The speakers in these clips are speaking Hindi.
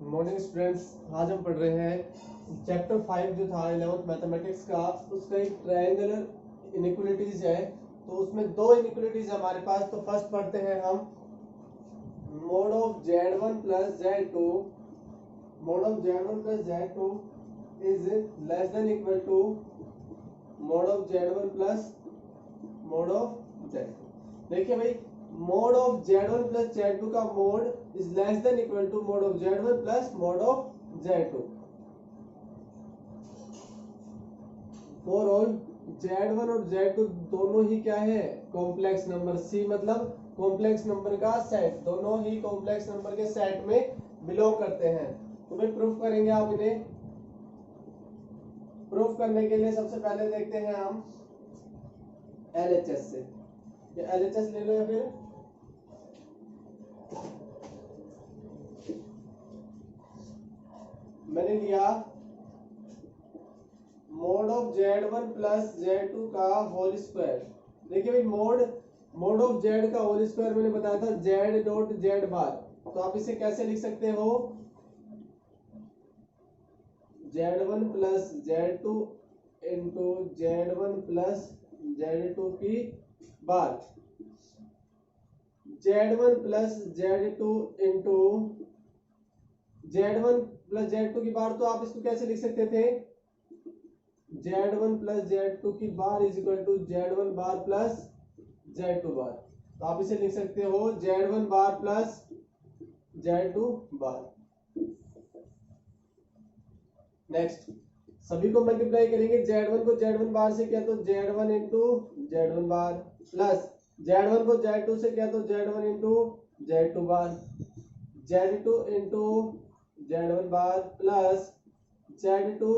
मॉर्निंग स्टूडेंट्स, आज हम पढ़ रहे हैं चैप्टर 5 जो था 11th मैथमेटिक्स का। उसका एक ट्रायंगुलर इनइक्वालिटीज है। तो उसमें दो इनइक्वालिटीज हमारे पास। तो फर्स्ट पढ़ते हैं हम mod of z1 plus z2। Mod of z1 plus z2 is less than equal to mod of z1 plus mod of z2। देखिए भाई, mod of z1 plus z2 का mod is less than equal to mod of z1 plus mod of z2 for all z1 और z2 दोनों ही क्या है, कॉम्प्लेक्स नंबर। सी मतलब कॉम्प्लेक्स नंबर का सेट, दोनों ही कॉम्प्लेक्स नंबर के सेट में बिलोंग करते हैं। तो भाई प्रूफ करेंगे आप इन्हें। प्रूफ करने के लिए सबसे पहले देखते हैं हम LHS से। LHS ले लो या फिर मैंने लिया mode of z1 plus z2 का होल स्क्वायर। देखिए भाई, मोड ऑफ z का होल स्क्वायर मैंने बताया था z डॉट z बार। तो आप इसे कैसे लिख सकते हो, z1 plus z2 into z1 plus z2 की बार, z1 plus z2 into z1 plus z2 की बार। तो आप इसको कैसे लिख सकते थे, z1 प्लस z2 की bar is equal to z1 bar plus z2 bar. तो आप इसे लिख सकते हो z1 बार प्लस z2 बार। नेक्स्ट, सभी को मल्टीप्लाई करेंगे। z1 को z1 बार से किया तो z1 into z1 bar, plus z1 को z2 से किया तो z1 into z2 bar, z2 into z1 bar plus z2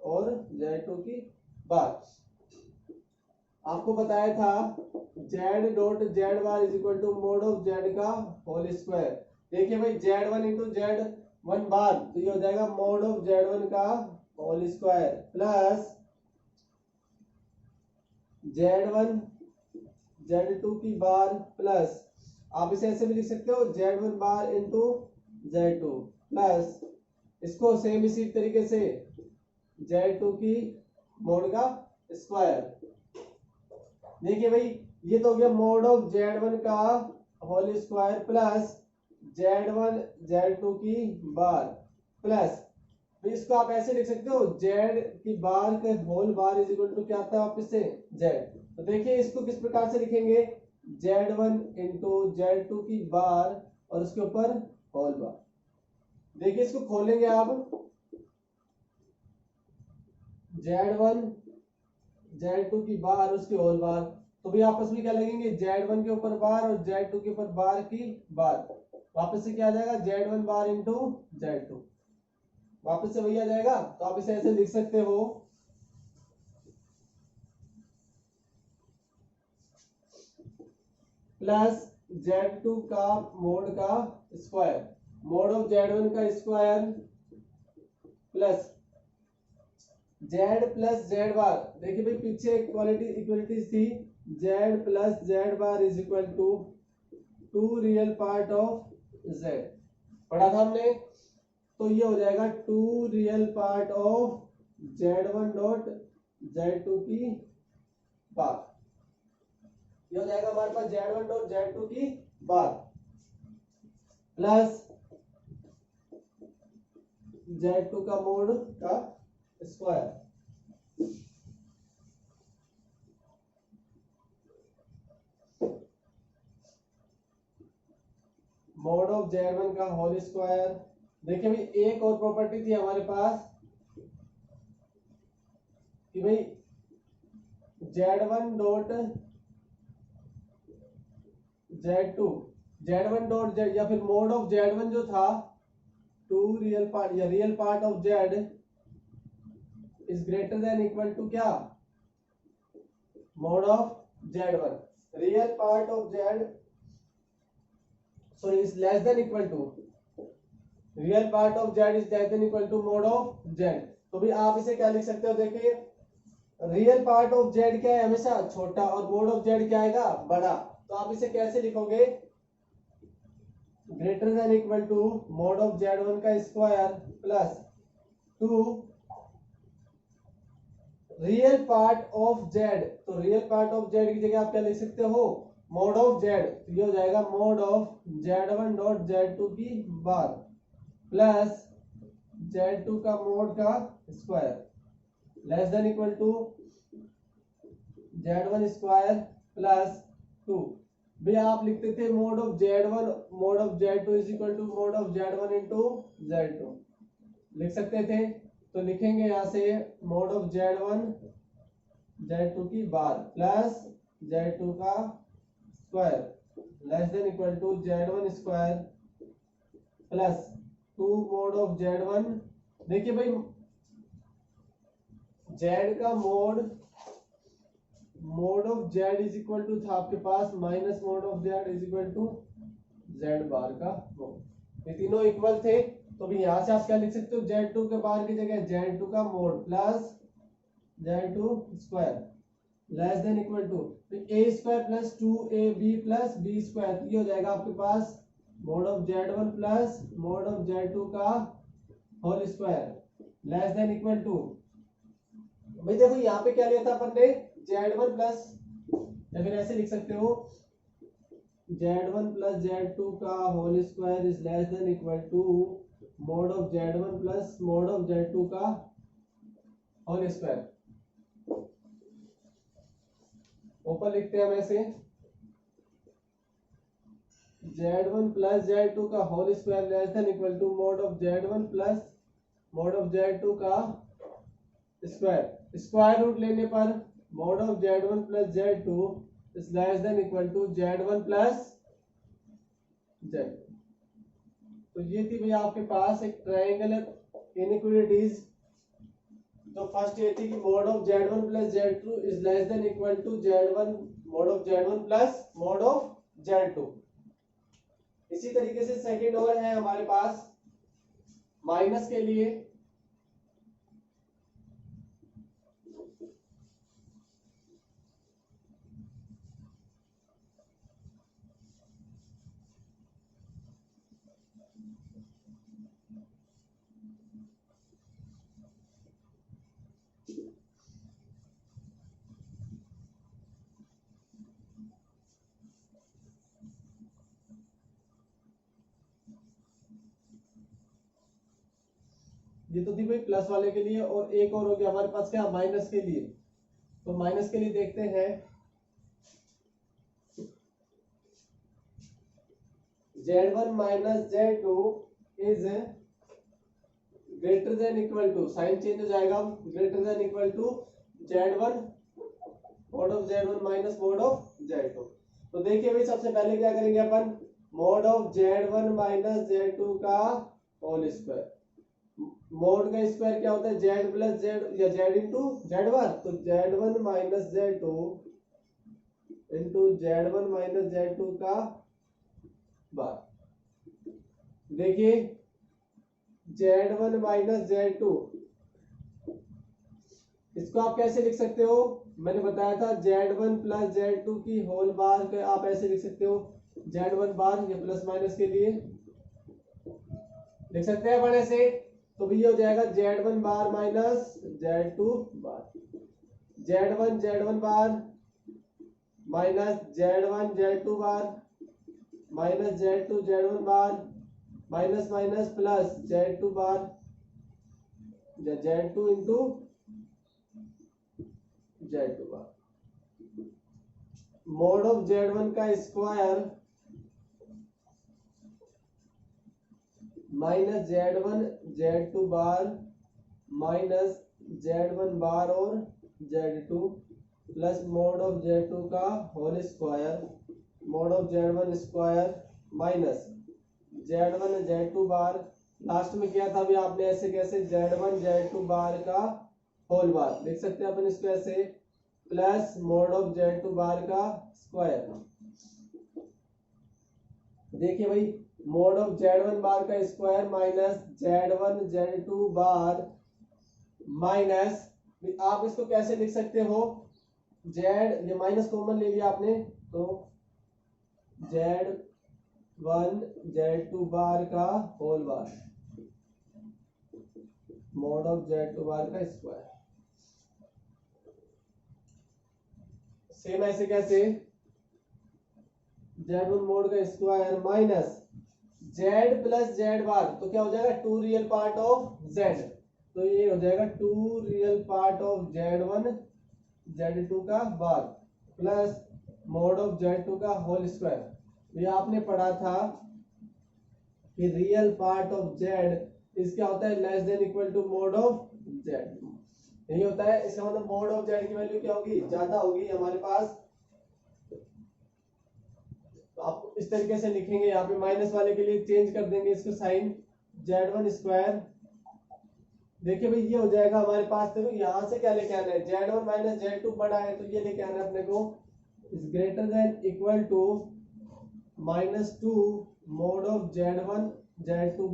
और z2 की बार। आपको बताया था z dot z bar is equal to mod of z का होल स्क्वायर। देखिए भाई, z1 इंटू z1 बार तो ये हो जाएगा मोड ऑफ z1 का whole square plus z1 z2 की बार प्लस, आप इसे ऐसे भी लिख सकते हो z1 bar into z2 plus इसको सेम इसी तरीके से z2 की मोड का स्क्वायर। देखिए भाई, ये तो हो गया मोड ऑफ z1 का whole square plus z1 z2 की बार प्लस, तो इसको आप ऐसे लिख सकते हो z की बार के whole bar is equal to क्या आता है वापस से z। तो देखिए इसको किस प्रकार से लिखेंगे, z1 इंटू z2 की बार और उसके ऊपर होल बार। देखिए इसको खोलेंगे आप, z1 z2 की बार उसके होल बार, तो भी आपस में क्या लगेंगे, z1 के ऊपर बार और z2 के ऊपर बार की बार। वापस से क्या आ जाएगा, z1 बार इंटू z2, वापस से वही आ जाएगा। तो आप इसे ऐसे लिख सकते हो प्लस z2 का मोड का स्क्वायर, मोड ऑफ z1 का square plus z plus z bar. देखिए भाई, पीछे इक्वालिटी थी z plus z bar is equal to 2 real part of z, पढ़ा था हमने। तो ये हो जाएगा 2 real part of z1 dot z2 की बार। ये हो जाएगा हमारे पास z1 डॉट z2 की बार प्लस z2 का मोड का स्क्वायर। मोड ऑफ z1 का होल स्क्वायर। देखिए भाई, एक और प्रॉपर्टी थी हमारे पास कि भाई z1 dot z2, z1 dot z या फिर मोड ऑफ z1 जो था 2 रियल पार्ट या real part of z is greater than equal to क्या, mod of z1। Real part of z sorry is less than equal to, real part of z is less than equal to mod of z। तो भी आप इसे क्या लिख सकते हो, देखिए रियल पार्ट ऑफ z क्या है, हमेशा छोटा, और मोड ऑफ z क्या आएगा, बड़ा। तो आप इसे कैसे लिखोगे, greater than equal to mod of z1 का square plus 2 real part of z। तो रियल पार्ट ऑफ z की जगह आप क्या लिख सकते हो, मोड ऑफ z। तो ये हो जाएगा mode of z1 dot z2 की बार प्लस z2 का मोड का square less than equal to z1 square plus 2। भैया आप लिखते थे mod of z1 mod of z2 is equal to mod of z1 into z2 लिख सकते थे। तो लिखेंगे यहां से मोड ऑफ z1 z2 की बार प्लस z2 का square less than equal to z1 square plus 2 mod of z1। देखिए भाई z का mod of z is equal to था आपके पास minus mod of z is equal to z bar का मोड। ये तीनों इक्वल थे तो भी यहां से आप क्या लिख सकते हो, z2 के बार की जगह z2 का mod plus z2 square less than equal to a square plus 2ab plus b square. ये हो जाएगा आपके पास mod of z1 plus mod of z2 का whole square less than equal to. भाई देखो यहाँ पे क्या लिया था अपन ने z1 प्लस, या फिर ऐसे लिख सकते हो z1 प्लस z2 का whole square is less than equal to mod of z1 plus mod of z2 का होल स्क्वायर। ऊपर लिखते हैं हम ऐसे z1 प्लस z2 का whole square less than equal to mod of z1 plus mod of z2 का स्क्वायर। स्क्वायर रूट लेने पर mod of z1 plus z2 is less than equal to z1 plus z। तो ये थी भैया आपके पास एक ट्रायंगुलर इनइक्वालिटीज। तो फर्स्ट ये थी कि mod of z1 plus z2 is less than equal to z1 mod of z1 plus mod of z2। इसी तरीके से सेकंड और है हमारे पास माइनस के लिए। ये तो थी भाई प्लस वाले के लिए, और एक और हो गया हमारे पास क्या माइनस के लिए। तो माइनस के लिए देखते हैं z1 minus z2 is greater than equal to, sign change हो जाएगा, greater than equal to z1 mod of z1 minus mod of z2। तो देखिए भाई सबसे पहले क्या करेंगे अपन, mode of z1 minus z2 का होल स्क्वायर। मोड का स्क्वायर क्या होता है, z प्लस z या z इंटू z1। तो z1 minus z2 into z1 minus z2 का बार। देखिए z1 माइनस z2 इसको आप कैसे लिख सकते हो, मैंने बताया था z1 प्लस z2 की होल बार के आप ऐसे लिख सकते हो z1 बार, ये प्लस माइनस के लिए लिख सकते हैं बड़े से। तो भी ये हो जाएगा z1 bar minus z2 bar, z1 bar minus z1 z2 bar minus z2 z1 bar minus minus plus z2 bar z2 into z2 bar. Mod of z1 का square minus z1 z2 bar minus z1 bar और z2 plus mod of z2 का whole square, mod of z1 square minus z1 z2 bar. Last में किया था अभी आपने ऐसे कैसे z1 z2 बार का होल बार लिख सकते हैं अपन इसको ऐसे, plus mod of z2 bar का स्क्वायर। देखिए भाई मोड ऑफ z1 बार का square minus z1 z2 bar minus, आप इसको कैसे लिख सकते हो, z ये माइनस कॉमन ले लिया आपने, तो z वन Z2 बार का whole bar mod of Z2 bar का स्क्वायर। सेम ऐसे कैसे, Z1 मोड का square minus Z plus Z bar, तो क्या हो जाएगा 2 रियल पार्ट ऑफ Z, तो ये हो जाएगा 2 real part of Z1 Z2 का बार प्लस मोड ऑफ Z2 का होल स्क्वायर। ये आपने पढ़ा था कि रियल पार्ट ऑफ Z इस क्या होता है less than equal to mod of Z, यही होता है। इसका मतलब मोड ऑफ Z की वैल्यू क्या होगी, ज्यादा होगी हमारे पास। तो आप इस तरीके से लिखेंगे, यहाँ पे माइनस वाले के लिए चेंज कर देंगे इसको साइन, Z1 स्क्वायर। देखिए भाई ये हो जाएगा हमारे पास, देखो यहाँ से क्या लेके आना है, Z1 माइनस Z2 बड़ा है तो ये लेके आना है अपने को is greater than equal to -2 mod of Z1 Z2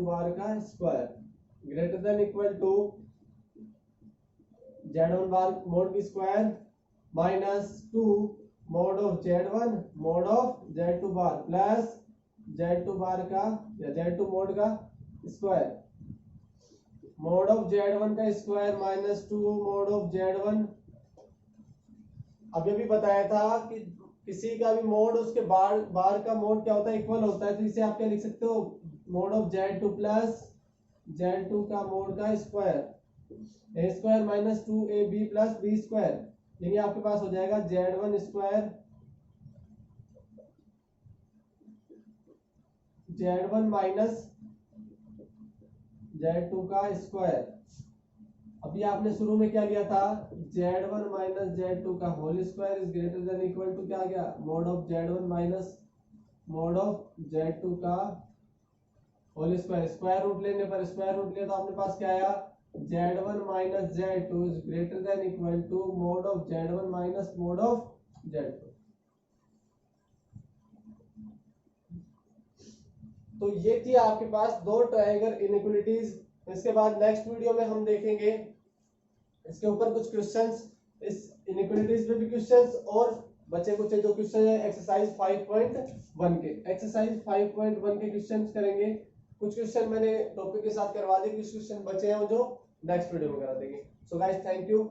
bar का square greater than equal to Z1 bar mod की square -2 mod of Z1 mod of Z2 bar plus Z2 bar का या Z2 मोड का स्क्वायर, मोड ऑफ Z1 का स्क्वायर -2 मोड ऑफ Z1। अभी भी बताया था कि किसी का भी मोड उसके बार का मोड क्या होता है, इक्वल होता है, तो इसे आप क्या लिख सकते हो, mode of Z2 plus Z2 का मोड का square, a square -2ab plus b square, यानी आपके पास हो जाएगा Z1 square Z1 minus Z2 का स्क्वायर। अभी आपने शुरू में क्या लिया था, Z1 माइनस Z2 का whole square is greater than equal to क्या आ गया, mod of Z1 minus mod of Z2 का होल स्क्वायर। स्क्वायर रूट लेने पर स्क्वायर रूट लिया तो आपने पास क्या आया, Z1 minus Z2 is greater than equal to mod of Z1 minus mod of Z2। तो ये थी आपके पास दो ट्रायंगल इनइक्वालिटीज। इसके बाद नेक्स्ट वीडियो में हम देखेंगे इसके ऊपर कुछ क्वेश्चंस, इस इनइक्वालिटीज पे भी क्वेश्चंस, और बचे कुछ जो क्वेश्चन है एक्सरसाइज 5.1 के, एक्सरसाइज 5.1 के क्वेश्चंस करेंगे। कुछ क्वेश्चन मैंने टॉपिक के साथ करवा दिए, कुछ क्वेश्चन बचे हैं जो नेक्स्ट वीडियो में करा देंगे। So guys thank you.